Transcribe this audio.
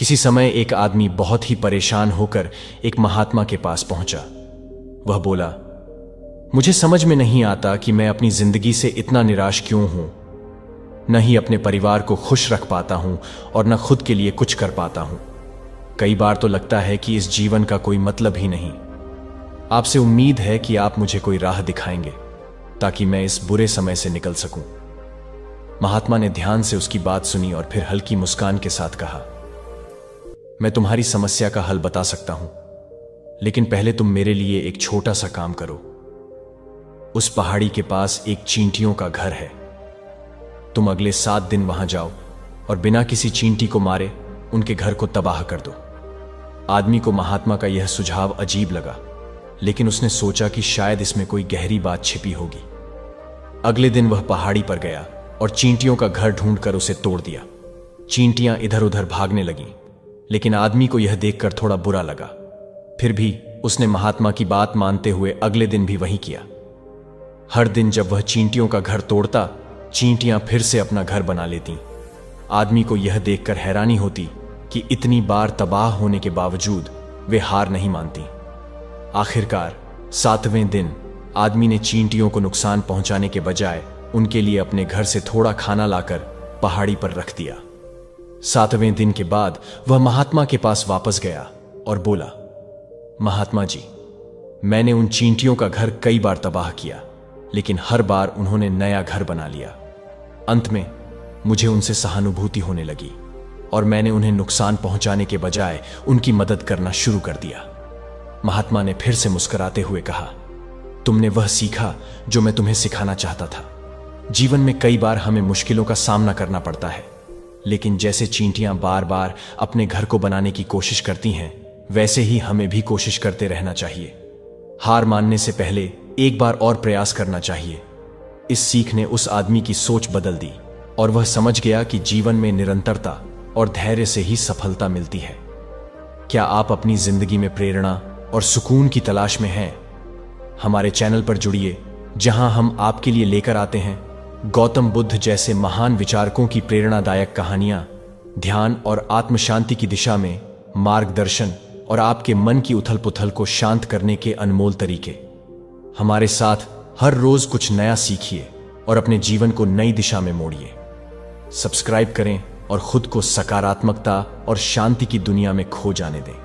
किसी समय एक आदमी बहुत ही परेशान होकर एक महात्मा के पास पहुंचा। वह बोला, मुझे समझ में नहीं आता कि मैं अपनी जिंदगी से इतना निराश क्यों हूं। न ही अपने परिवार को खुश रख पाता हूं और न खुद के लिए कुछ कर पाता हूं। कई बार तो लगता है कि इस जीवन का कोई मतलब ही नहीं। आपसे उम्मीद है कि आप मुझे कोई राह दिखाएंगे ताकि मैं इस बुरे समय से निकल सकूं। महात्मा ने ध्यान से उसकी बात सुनी और फिर हल्की मुस्कान के साथ कहा, मैं तुम्हारी समस्या का हल बता सकता हूं, लेकिन पहले तुम मेरे लिए एक छोटा सा काम करो। उस पहाड़ी के पास एक चींटियों का घर है। तुम अगले 7 दिन वहां जाओ और बिना किसी चींटी को मारे उनके घर को तबाह कर दो। आदमी को महात्मा का यह सुझाव अजीब लगा, लेकिन उसने सोचा कि शायद इसमें कोई गहरी बात छिपी होगी। अगले दिन वह पहाड़ी पर गया और चींटियों का घर ढूंढकर उसे तोड़ दिया। चींटियां इधर उधर भागने लगीं, लेकिन आदमी को यह देखकर थोड़ा बुरा लगा। फिर भी उसने महात्मा की बात मानते हुए अगले दिन भी वही किया। हर दिन जब वह चींटियों का घर तोड़ता, चींटियां फिर से अपना घर बना लेतीं। आदमी को यह देखकर हैरानी होती कि इतनी बार तबाह होने के बावजूद वे हार नहीं मानती। आखिरकार 7वें दिन आदमी ने चींटियों को नुकसान पहुंचाने के बजाय उनके लिए अपने घर से थोड़ा खाना लाकर पहाड़ी पर रख दिया। 7वें दिन के बाद वह महात्मा के पास वापस गया और बोला, महात्मा जी, मैंने उन चींटियों का घर कई बार तबाह किया, लेकिन हर बार उन्होंने नया घर बना लिया। अंत में मुझे उनसे सहानुभूति होने लगी और मैंने उन्हें नुकसान पहुंचाने के बजाय उनकी मदद करना शुरू कर दिया। महात्मा ने फिर से मुस्कुराते हुए कहा, तुमने वह सीखा जो मैं तुम्हें सिखाना चाहता था। जीवन में कई बार हमें मुश्किलों का सामना करना पड़ता है, लेकिन जैसे चींटियां बार बार अपने घर को बनाने की कोशिश करती हैं, वैसे ही हमें भी कोशिश करते रहना चाहिए। हार मानने से पहले एक बार और प्रयास करना चाहिए। इस सीख ने उस आदमी की सोच बदल दी और वह समझ गया कि जीवन में निरंतरता और धैर्य से ही सफलता मिलती है। क्या आप अपनी जिंदगी में प्रेरणा और सुकून की तलाश में हैं? हमारे चैनल पर जुड़िए, जहां हम आपके लिए लेकर आते हैं गौतम बुद्ध जैसे महान विचारकों की प्रेरणादायक कहानियां, ध्यान और आत्म शांति की दिशा में मार्गदर्शन और आपके मन की उथल पुथल को शांत करने के अनमोल तरीके। हमारे साथ हर रोज कुछ नया सीखिए और अपने जीवन को नई दिशा में मोड़िए। सब्सक्राइब करें और खुद को सकारात्मकता और शांति की दुनिया में खो जाने दें।